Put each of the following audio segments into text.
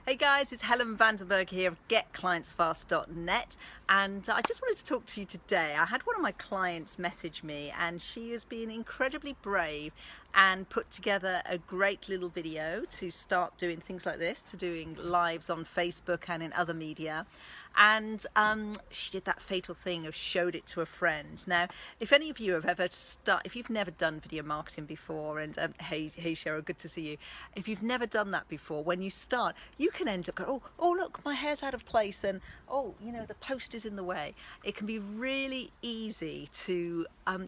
Hey guys, it's Helen Vandenberg here of GetClientsFast.net, and I just wanted to talk to you today. I had one of my clients message me, and she has been incredibly brave and put together a great little video to start doing things like this, to doing lives on Facebook and in other media. And she did that fatal thing of showed it to a friend. Now, if any of you have ever if you've never done video marketing before, and hey Cheryl, good to see you. If you've never done that before, when you start, you can end up going, oh look, my hair's out of place, and oh, you know, the post is in the way. It can be really easy to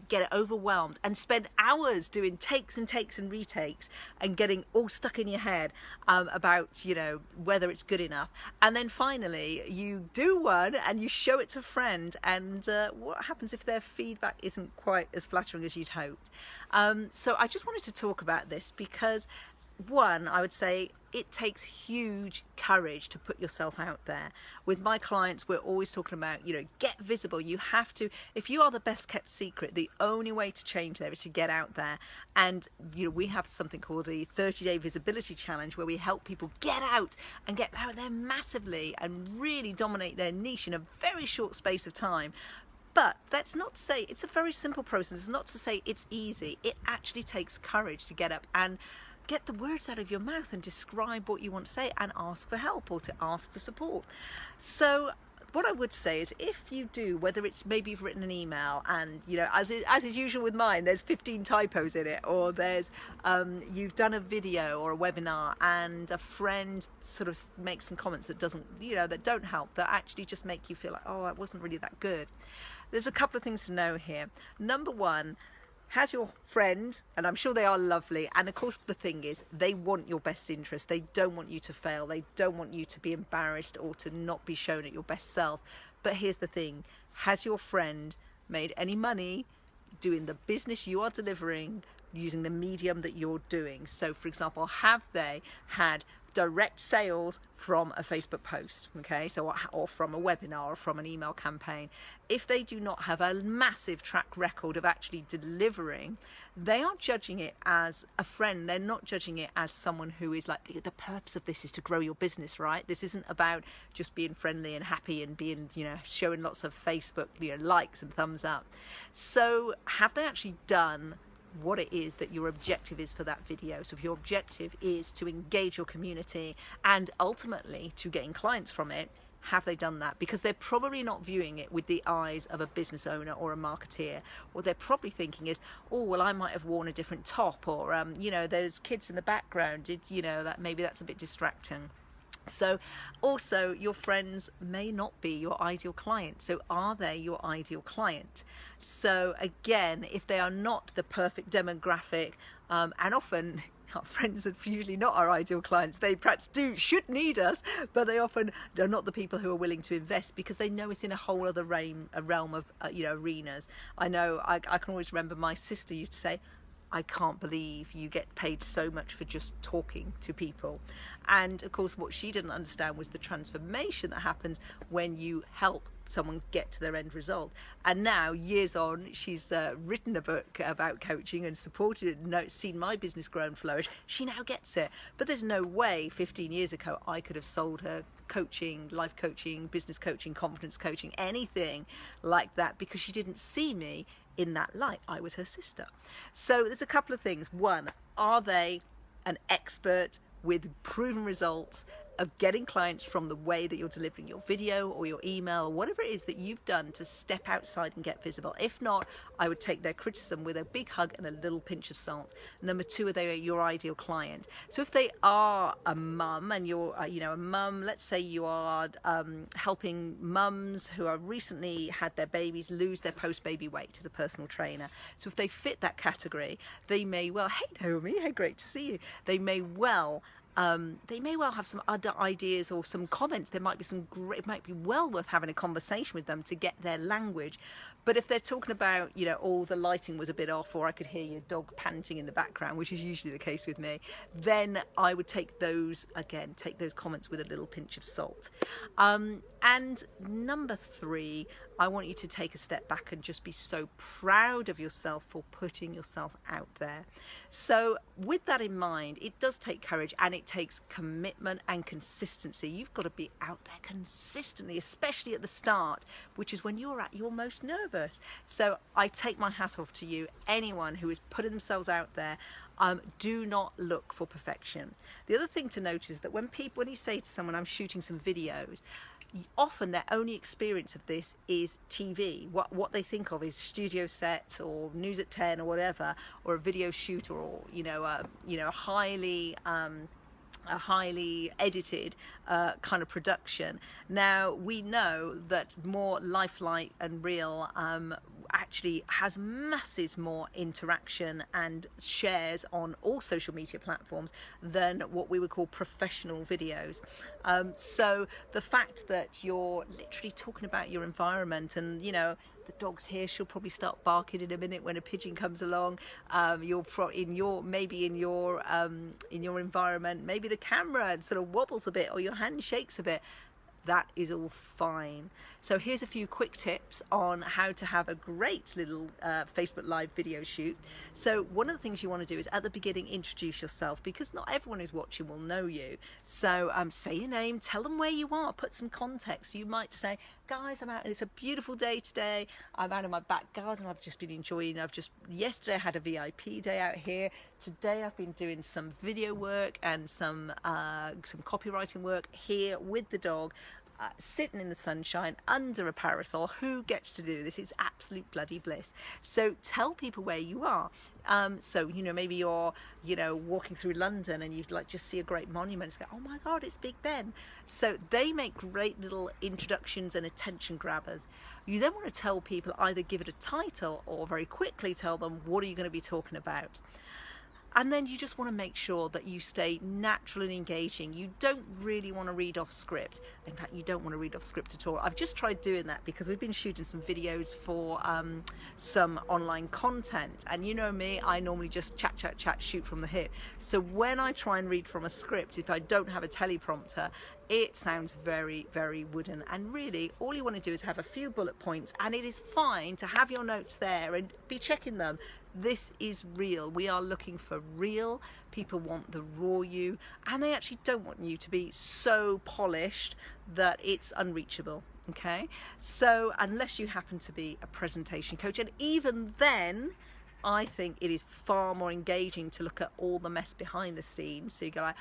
get overwhelmed and spend hours doing takes and takes and retakes and getting all stuck in your head about, you know, whether it's good enough. And then finally you do one and you show it to a friend, and what happens if their feedback isn't quite as flattering as you'd hoped? So I just wanted to talk about this because, one, I would say it takes huge courage to put yourself out there. With my clients, we're always talking about, you know, get visible. You have to, if you are the best kept secret, the only way to change there is to get out there. And, you know, we have something called the 30-day visibility challenge, where we help people get out and get out there massively and really dominate their niche in a very short space of time. But that's not to say it's a very simple process. It's not to say it's easy. It actually takes courage to get up and get the words out of your mouth and describe what you want to say and ask for help or to ask for support. So what I would say is, if you do, whether it's maybe you've written an email and, you know, as is usual with mine, there's 15 typos in it, or there's you've done a video or a webinar and a friend sort of makes some comments that that don't help, that actually just make you feel like, oh, it wasn't really that good. There's a couple of things to know here. Number one, has your friend, and I'm sure they are lovely, and of course the thing is, they want your best interest. They don't want you to fail. They don't want you to be embarrassed or to not be shown at your best self. But here's the thing, has your friend made any money doing the business you are delivering using the medium that you're doing? So for example, have they had direct sales from a Facebook post, okay, so or from a webinar or from an email campaign? If they do not have a massive track record of actually delivering, they are judging it as a friend. They're not judging it as someone who is like, the purpose of this is to grow your business, right? This isn't about just being friendly and happy and being, you know, showing lots of Facebook, you know, likes and thumbs up. So have they actually done what it is that your objective is for that video? So if your objective is to engage your community and ultimately to getting clients from it, have they done that? Because they're probably not viewing it with the eyes of a business owner or a marketeer. What they're probably thinking is, oh, well, I might have worn a different top, or you know, there's kids in the background, maybe that's a bit distracting. So also, your friends may not be your ideal client. So are they your ideal client? So again, if they are not the perfect demographic, and often our friends are usually not our ideal clients. They perhaps should need us, but they often are not the people who are willing to invest, because they know it's in a whole other realm of arenas. I know I can always remember my sister used to say, I can't believe you get paid so much for just talking to people. And of course, what she didn't understand was the transformation that happens when you help someone get to their end result. And now, years on, she's written a book about coaching and supported it and seen my business grow and flourish. She now gets it. But there's no way 15 years ago I could have sold her coaching, life coaching, business coaching, confidence coaching, anything like that, because she didn't see me in that light. I was her sister. So there's a couple of things. One, are they an expert with proven results of getting clients from the way that you're delivering your video or your email or whatever it is that you've done to step outside and get visible? If not, I would take their criticism with a big hug and a little pinch of salt. Number two, are they your ideal client? So if they are a mum and you're a mum, let's say you are helping mums who are recently had their babies lose their post-baby weight as a personal trainer. So if they fit that category, they may well, hey Naomi, hey, great to see you. They may well have some other ideas or some comments. There might be it might be well worth having a conversation with them to get their language. But if they're talking about, you know, oh, the lighting was a bit off, or I could hear your dog panting in the background, which is usually the case with me, then I would take those comments with a little pinch of salt. And number three, I want you to take a step back and just be so proud of yourself for putting yourself out there. So with that in mind, it does take courage, and it takes commitment and consistency. You've got to be out there consistently, especially at the start, which is when you're at your most nervous. So I take my hat off to you, anyone who is putting themselves out there. Do not look for perfection. The other thing to note is that when you say to someone, I'm shooting some videos, often their only experience of this is TV. What they think of is studio set or News at 10 or whatever, or a video shoot, or a highly edited kind of production. Now we know that more lifelike and real actually has masses more interaction and shares on all social media platforms than what we would call professional videos. So the fact that you're literally talking about your environment, and the dog's here, she'll probably start barking in a minute when a pigeon comes along. You're in your environment, maybe the camera sort of wobbles a bit or your hand shakes a bit. That is all fine. So here's a few quick tips on how to have a great little Facebook Live video shoot. So one of the things you want to do is at the beginning introduce yourself, because not everyone who's watching will know you. So say your name, tell them where you are, put some context. You might say, guys, I'm out, it's a beautiful day today, I'm out in my back garden, I've just been enjoying, yesterday I had a VIP day out here, today I've been doing some video work and some copywriting work here with the dog, sitting in the sunshine under a parasol. Who gets to do this? It's absolute bloody bliss. So tell people where you are. So maybe you're walking through London and you'd just see a great monument and go, oh my god, it's Big Ben. So they make great little introductions and attention grabbers. You then want to tell people, either give it a title or very quickly tell them, what are you going to be talking about? And then you just want to make sure that you stay natural and engaging. You don't really want to read off script. In fact, you don't want to read off script at all. I've just tried doing that because we've been shooting some videos for some online content. And you know me, I normally just chat, shoot from the hip. So when I try and read from a script, if I don't have a teleprompter, it sounds very, very wooden. And really, all you want to do is have a few bullet points, and it is fine to have your notes there and be checking them. This is real. We are looking for real. People want the raw you, and they actually don't want you to be so polished that it's unreachable. Okay? So unless you happen to be a presentation coach, and even then, I think it is far more engaging to look at all the mess behind the scenes. So you go like,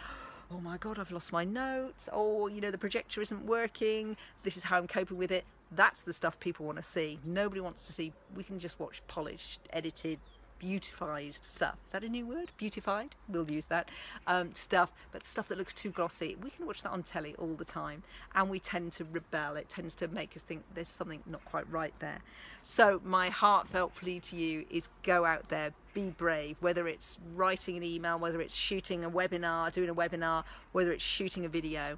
oh my god, I've lost my notes, or the projector isn't working, this is how I'm coping with it. That's the stuff people want to see. Nobody wants to see, we can just watch polished, edited, beautified stuff. Is that a new word? Beautified? We'll use that. Stuff, but stuff that looks too glossy, we can watch that on telly all the time, and we tend to rebel. It tends to make us think there's something not quite right there. So my heartfelt plea to you is go out there, be brave, whether it's writing an email, whether it's shooting a webinar, doing a webinar, whether it's shooting a video.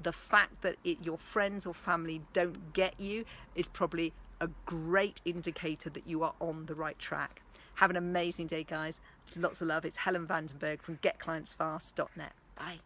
The fact that your friends or family don't get you is probably a great indicator that you are on the right track. Have an amazing day, guys. Lots of love. It's Helen Vandenberg from GetClientsFast.net. Bye.